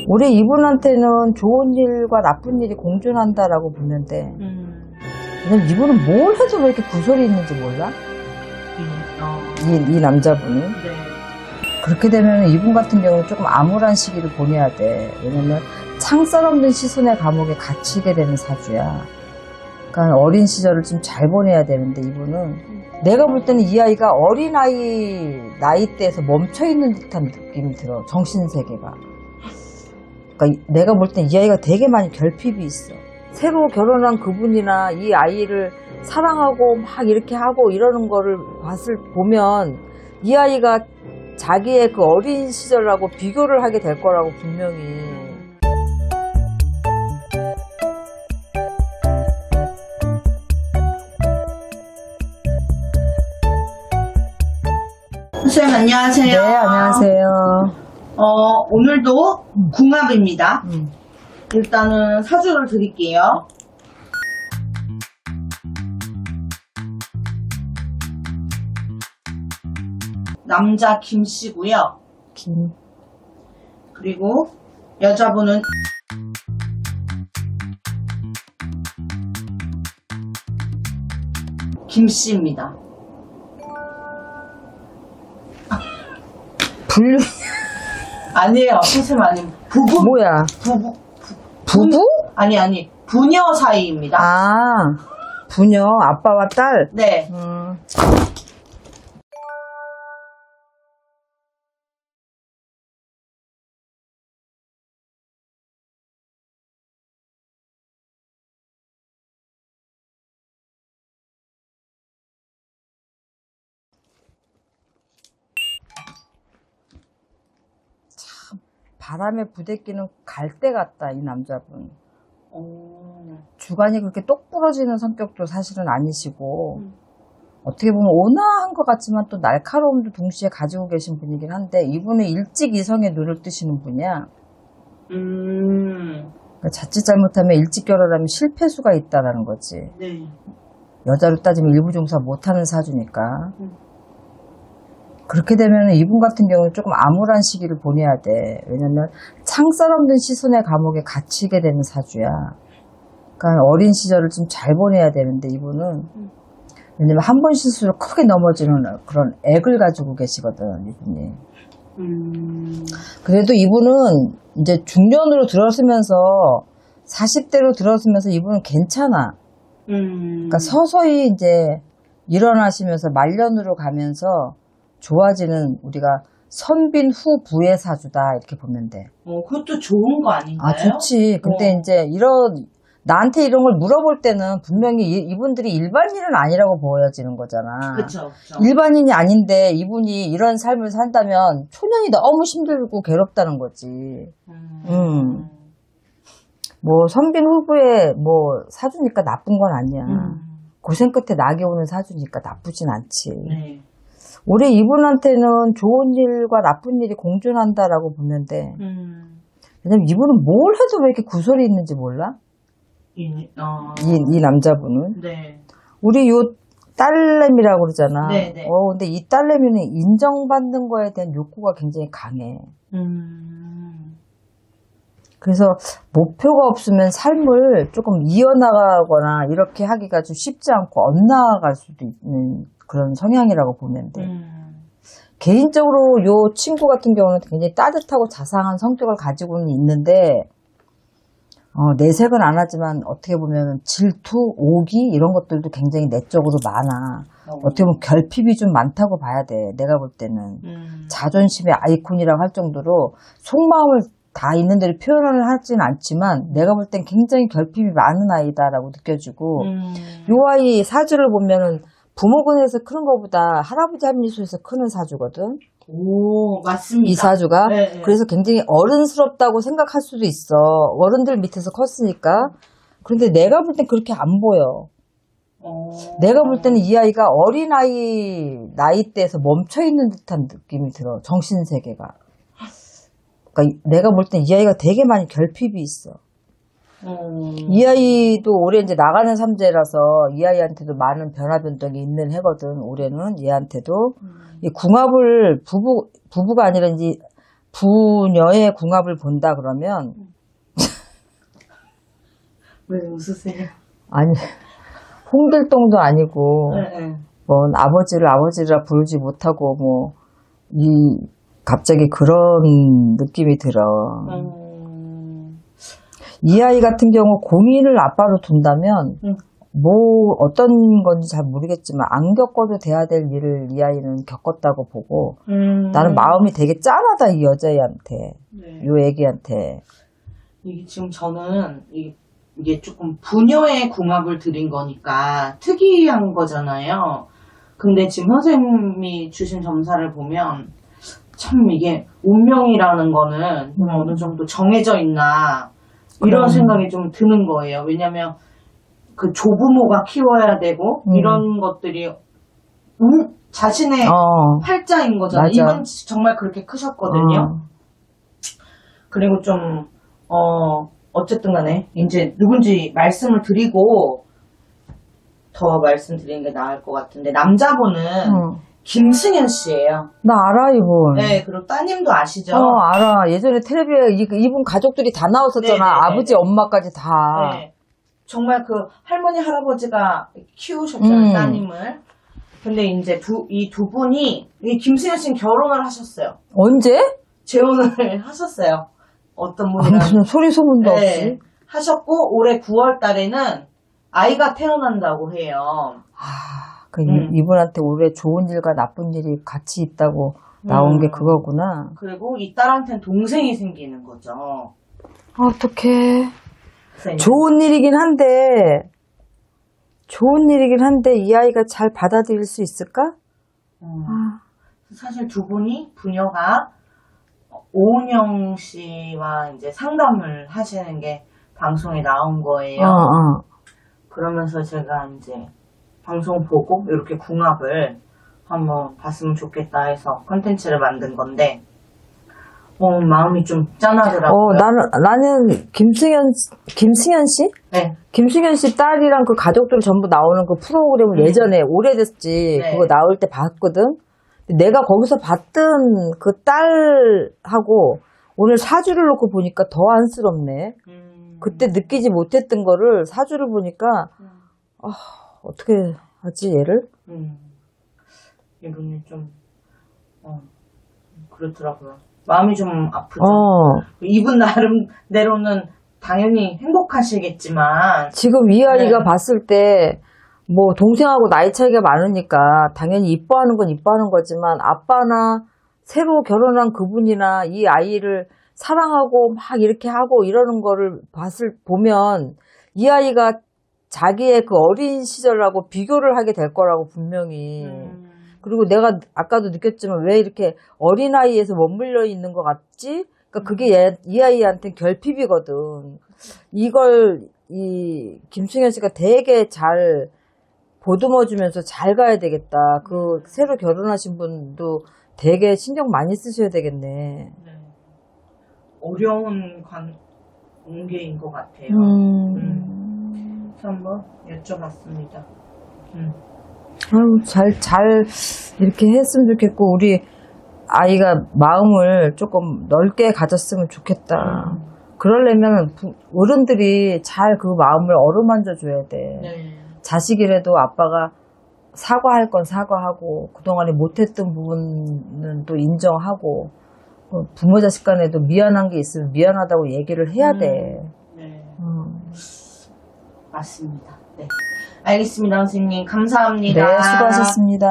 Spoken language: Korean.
올해 이분한테는 좋은 일과 나쁜 일이 공존한다라고 보면 돼. 왜냐면 이분은 뭘 해도 왜 이렇게 구설이 있는지 몰라? 이 남자분은. 네. 그렇게 되면 이분 같은 경우는 조금 암울한 시기를 보내야 돼. 왜냐면 창살 없는 시선의 감옥에 갇히게 되는 사주야. 그러니까 어린 시절을 좀 잘 보내야 되는데 이분은 내가 볼 때는 이 아이가 어린아이 나이대에서 멈춰있는 듯한 느낌이 들어. 정신세계가. 그러니까 내가 볼 땐 이 아이가 되게 많이 결핍이 있어. 새로 결혼한 그분이나 이 아이를 사랑하고 막 이렇게 하고 이러는 거를 보면 이 아이가 자기의 그 어린 시절하고 비교를 하게 될 거라고 분명히. 선생님 안녕하세요. 네, 안녕하세요. 오늘도 궁합입니다. 일단은 사주를 드릴게요. 남자 김씨고요. 김. 그리고 여자분은 김씨입니다. 불륜. 아니에요. 선생님 아니에요. 부부? 뭐야? 부부? 아니. 부녀 사이입니다. 아, 부녀, 아빠와 딸? 네. 바람에 부대끼는 갈대 같다, 이 남자분. 주관이 그렇게 똑 부러지는 성격도 사실은 아니시고, 어떻게 보면 온화한 것 같지만 또 날카로움도 동시에 가지고 계신 분이긴 한데, 이분은 일찍 이성의 눈을 뜨시는 분이야. 그러니까 자칫 잘못하면 일찍 결혼하면 실패수가 있다라는 거지. 네. 여자로 따지면 일부종사 못하는 사주니까. 그렇게 되면 이분 같은 경우는 조금 암울한 시기를 보내야 돼. 왜냐면 창살 없는 시선의 감옥에 갇히게 되는 사주야. 그러니까 어린 시절을 좀 잘 보내야 되는데 이분은 왜냐면 한 번 실수로 크게 넘어지는 그런 액을 가지고 계시거든, 이분이. 그래도 이분은 이제 중년으로 들어서면서 40대로 들어서면서 이분은 괜찮아. 그러니까 서서히 이제 일어나시면서 말년으로 가면서 좋아지는 우리가 선빈 후 부의 사주다 이렇게 보면 돼. 그것도 좋은 거 아닌가요? 아, 좋지. 근데 이제 나한테 이런 걸 물어볼 때는 분명히 이분들이 일반인은 아니라고 보여지는 거잖아. 그쵸. 일반인이 아닌데 이분이 이런 삶을 산다면 초년이 너무 힘들고 괴롭다는 거지. 뭐 선빈 후부의 뭐 사주니까 나쁜 건 아니야. 고생 끝에 낙이 오는 사주니까 나쁘진 않지. 네. 올해 이분한테는 좋은 일과 나쁜 일이 공존한다라고 보면 돼. 왜냐면 이분은 뭘 해도 왜 이렇게 구설이 있는지 몰라? 이 남자분은. 네. 우리 요 딸내미라고 그러잖아. 네네. 근데 이 딸내미는 인정받는 거에 대한 욕구가 굉장히 강해. 그래서 목표가 없으면 삶을 조금 이어나가거나 이렇게 하기가 좀 쉽지 않고 엇나갈 수도 있는 그런 성향이라고 보면 돼. 개인적으로 요 친구 같은 경우는 굉장히 따뜻하고 자상한 성격을 가지고는 있는데 내색은 안 하지만 어떻게 보면 질투, 오기 이런 것들도 굉장히 내적으로 많아. 어떻게 보면 결핍이 좀 많다고 봐야 돼. 내가 볼 때는. 자존심의 아이콘이라고 할 정도로 속마음을 다 있는 대로 표현을 하진 않지만 내가 볼 땐 굉장히 결핍이 많은 아이다라고 느껴지고 요 아이 사주를 보면은 부모군에서 크는 것보다 할아버지 할머니소에서 크는 사주거든. 오, 맞습니다. 이 사주가. 네. 그래서 굉장히 어른스럽다고 생각할 수도 있어. 어른들 밑에서 컸으니까. 그런데 내가 볼 땐 그렇게 안 보여. 내가 볼 때는 이 아이가 어린아이 나이대에서 멈춰있는 듯한 느낌이 들어. 정신세계가. 그러니까 내가 볼 땐 이 아이가 되게 많이 결핍이 있어. 이 아이도 올해 이제 나가는 삼재라서 이 아이한테도 많은 변화 변동이 있는 해거든. 올해는 얘한테도 이 궁합을 부부가 아니라 이제 부녀의 궁합을 본다 그러면 왜 웃으세요? 아니 홍길동도 아니고 네. 뭐 아버지를 아버지라 부르지 못하고 뭐 갑자기 그런 느낌이 들어. 이 아이 같은 경우 공인을 아빠로 둔다면 뭐 어떤 건지 잘 모르겠지만 안 겪어도 돼야 될 일을 이 아이는 겪었다고 보고 나는 마음이 되게 짠하다 이 여자애한테 네. 요 애기한테. 이게 지금 저는 이게 조금 부녀의 궁합을 드린 거니까 특이한 거잖아요. 근데 지금 선생님이 주신 점사를 보면 참 이게 운명이라는 거는 어느 정도 정해져 있나 이런 생각이 좀 드는 거예요. 왜냐면 그 조부모가 키워야 되고 이런 것들이 자신의 팔자인 거잖아요. 맞아. 이분 정말 그렇게 크셨거든요. 그리고 좀 어쨌든 간에 이제 누군지 말씀을 드리고 더 말씀드리는 게 나을 것 같은데 남자분은 김승현 씨예요. 나 알아 이분. 네, 그리고 따님도 아시죠? 알아. 예전에 텔레비에 이분 가족들이 다 나왔었잖아. 네네네네. 아버지, 엄마까지 다. 네. 정말 그 할머니, 할아버지가 키우셨잖아요, 따님을. 근데 이제 이 두 분이, 김승현 씨는 결혼을 하셨어요. 언제? 재혼을 하셨어요. 어떤 분이랑. 무슨 소리 소문도 없이. 하셨고, 올해 9월 달에는 아이가 태어난다고 해요. 이분한테 올해 좋은 일과 나쁜 일이 같이 있다고 나온 게 그거구나. 그리고 이 딸한테는 동생이 생기는 거죠. 어떡해. 좋은 일이긴 한데 이 아이가 잘 받아들일 수 있을까? 사실 두 분이 부녀가 오은영 씨와 이제 상담을 하시는 게 방송에 나온 거예요. 그러면서 제가 이제 방송 보고 이렇게 궁합을 한번 봤으면 좋겠다 해서 컨텐츠를 만든 건데 마음이 좀 짠하더라고요. 나는 김승현 씨? 네. 김승현 씨 딸이랑 그 가족들 전부 나오는 그 프로그램을 예전에 오래됐지. 네. 그거 나올 때 봤거든. 내가 거기서 봤던 그 딸하고 오늘 사주를 놓고 보니까 더 안쓰럽네. 그때 느끼지 못했던 거를 사주를 보니까 어떻게 하지 얘를? 이분이 좀 그렇더라고요. 마음이 좀 아프죠. 이분 나름대로는 당연히 행복하시겠지만 지금 이 아이가 봤을 때 뭐 동생하고 나이 차이가 많으니까 당연히 이뻐하는 건 이뻐하는 거지만 아빠나 새로 결혼한 그분이나 이 아이를 사랑하고 막 이렇게 하고 이러는 거를 보면 이 아이가 자기의 그 어린 시절하고 비교를 하게 될 거라고 분명히. 그리고 내가 아까도 느꼈지만 왜 이렇게 어린아이에서 머물러 있는 것 같지? 그러니까 그게 이 아이한테는 결핍이거든. 이걸 이 김승현 씨가 되게 잘 보듬어주면서 잘 가야 되겠다. 그 새로 결혼하신 분도 되게 신경 많이 쓰셔야 되겠네. 네. 어려운 관계인 것 같아요. 그래서 한번 여쭤봤습니다. 잘 이렇게 했으면 좋겠고 우리 아이가 마음을 조금 넓게 가졌으면 좋겠다. 그러려면 어른들이 잘 그 마음을 어루만져 줘야 돼. 네. 자식이라도 아빠가 사과할 건 사과하고 그동안에 못했던 부분은 또 인정하고 부모 자식 간에도 미안한 게 있으면 미안하다고 얘기를 해야 돼. 네. 맞습니다. 네. 알겠습니다, 선생님. 감사합니다. 네, 수고하셨습니다.